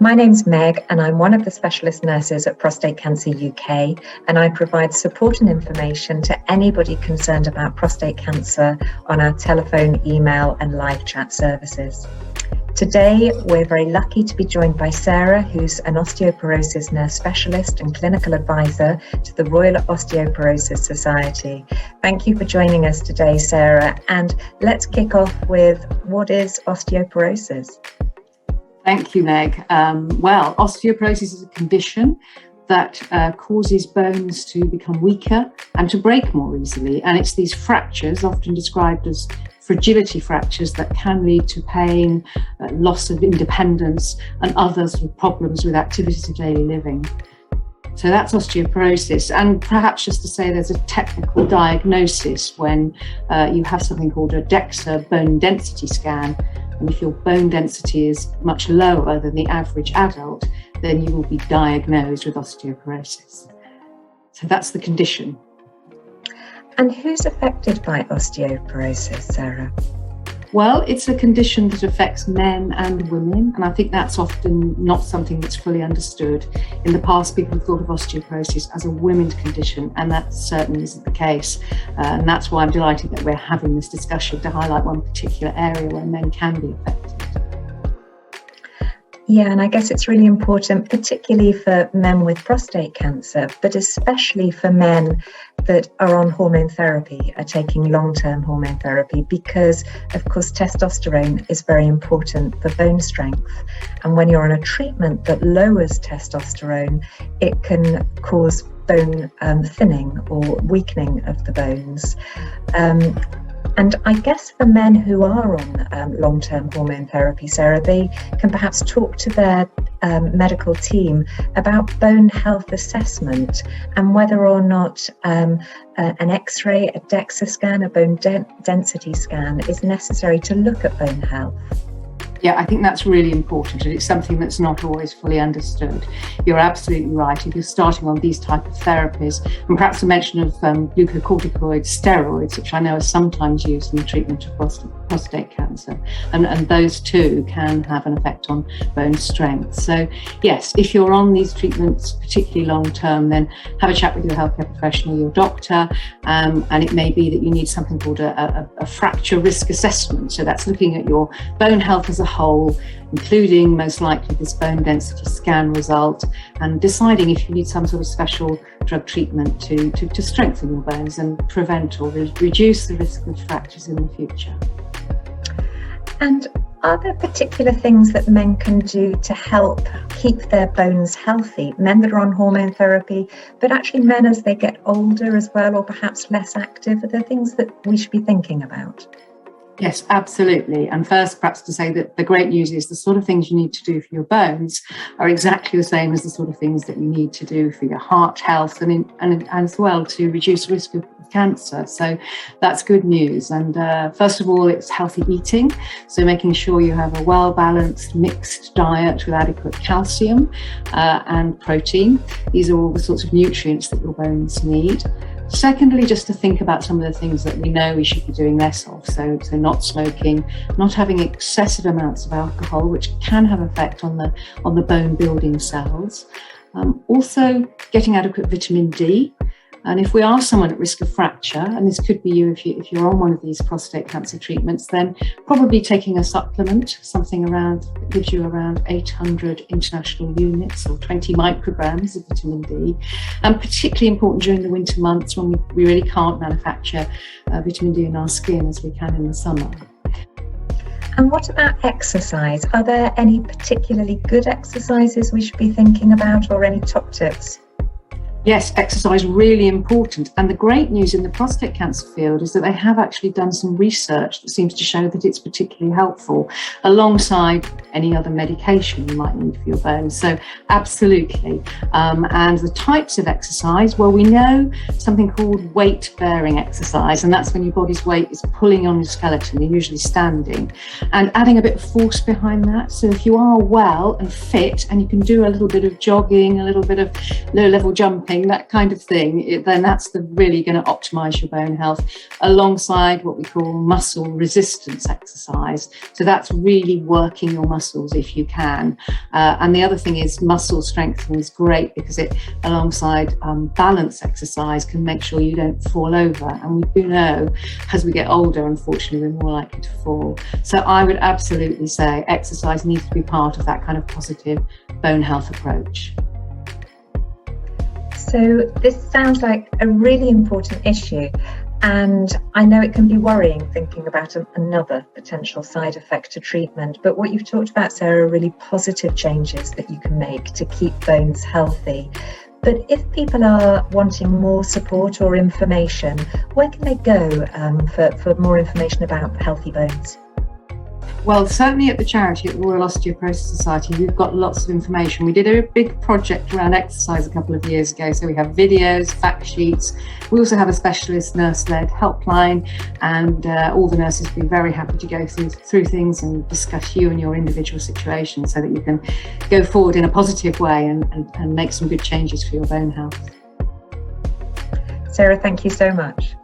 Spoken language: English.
My name's Meg, and I'm one of the specialist nurses at Prostate Cancer UK, and I provide support and information to anybody concerned about prostate cancer on our telephone, email, and live chat services. Today, we're very lucky to be joined by Sarah, who's an osteoporosis nurse specialist and clinical advisor to the Royal Osteoporosis Society. Thank you for joining us today, Sarah, and let's kick off with what is osteoporosis? Thank you, Meg. Well, osteoporosis is a condition that causes bones to become weaker and to break more easily. And it's these fractures, often described as fragility fractures, that can lead to pain, loss of independence, and other sort of problems with activities of daily living. So that's osteoporosis. And perhaps just to say there's a technical diagnosis when you have something called a DEXA bone density scan. And if your bone density is much lower than the average adult, then you will be diagnosed with osteoporosis. So that's the condition. And who's affected by osteoporosis, Sarah? Well, it's a condition that affects men and women, and I think that's often not something that's fully understood. In the past, people have thought of osteoporosis as a women's condition, and that certainly isn't the case. And that's why I'm delighted that we're having this discussion to highlight one particular area where men can be affected. Yeah, and I guess it's really important, particularly for men with prostate cancer, but especially for men that are on hormone therapy, are taking long-term hormone therapy, because, of course, testosterone is very important for bone strength. And when you're on a treatment that lowers testosterone, it can cause bone thinning or weakening of the bones. And I guess for men who are on long-term hormone therapy, Sarah, they can perhaps talk to their medical team about bone health assessment and whether or not an X-ray, a DEXA scan, a bone density scan is necessary to look at bone health. Yeah, I think that's really important, and it's something that's not always fully understood. You're absolutely right. If you're starting on these type of therapies, and perhaps a mention of glucocorticoid steroids, which I know are sometimes used in the treatment of prostate cancer, and those too can have an effect on bone strength. So yes, if you're on these treatments, particularly long term, then have a chat with your healthcare professional, your doctor, and it may be that you need something called a fracture risk assessment. So that's looking at your bone health as a whole, including most likely this bone density scan result, and deciding if you need some sort of special drug treatment to strengthen your bones and prevent or reduce the risk of fractures in the future. And are there particular things that men can do to help keep their bones healthy? Men that are on hormone therapy, but actually men as they get older as well, or perhaps less active. Are there things that we should be thinking about? Yes, absolutely. And first, perhaps to say that the great news is the sort of things you need to do for your bones are exactly the same as the sort of things that you need to do for your heart health and as well to reduce risk of cancer. So that's good news. And first of all, it's healthy eating. So making sure you have a well-balanced mixed diet with adequate calcium and protein. These are all the sorts of nutrients that your bones need. Secondly, just to think about some of the things that we know we should be doing less of. So not smoking, not having excessive amounts of alcohol, which can have an effect on the bone building cells. Also getting adequate vitamin D. And if we are someone at risk of fracture, and this could be you if you're on one of these prostate cancer treatments, then probably taking a supplement, something around that gives you around 800 international units or 20 micrograms of vitamin D. And particularly important during the winter months when we really can't manufacture vitamin D in our skin as we can in the summer. And what about exercise? Are there any particularly good exercises we should be thinking about, or any top tips? Yes, exercise really important. And the great news in the prostate cancer field is that they have actually done some research that seems to show that it's particularly helpful alongside any other medication you might need for your bones. So absolutely. And the types of exercise, well, we know something called weight-bearing exercise, and that's when your body's weight is pulling on your skeleton. You're usually standing, and adding a bit of force behind that. So if you are well and fit and you can do a little bit of jogging, a little bit of low-level jumping, running, that kind of thing, then that's really going to optimize your bone health, alongside what we call muscle resistance exercise. So that's really working your muscles if you can. And the other thing is muscle strengthening is great because it, alongside balance exercise, can make sure you don't fall over. And we do know as we get older, unfortunately, we're more likely to fall. So I would absolutely say exercise needs to be part of that kind of positive bone health approach. So this sounds like a really important issue, and I know it can be worrying thinking about another potential side effect to treatment, but what you've talked about, Sarah, are really positive changes that you can make to keep bones healthy. But if people are wanting more support or information, where can they go for more information about healthy bones? Well, certainly at the charity, at the Royal Osteoporosis Society, we've got lots of information. We did a big project around exercise a couple of years ago. So we have videos, fact sheets. We also have a specialist nurse-led helpline, and all the nurses will be very happy to go through things and discuss you and your individual situation so that you can go forward in a positive way and make some good changes for your bone health. Sarah, thank you so much.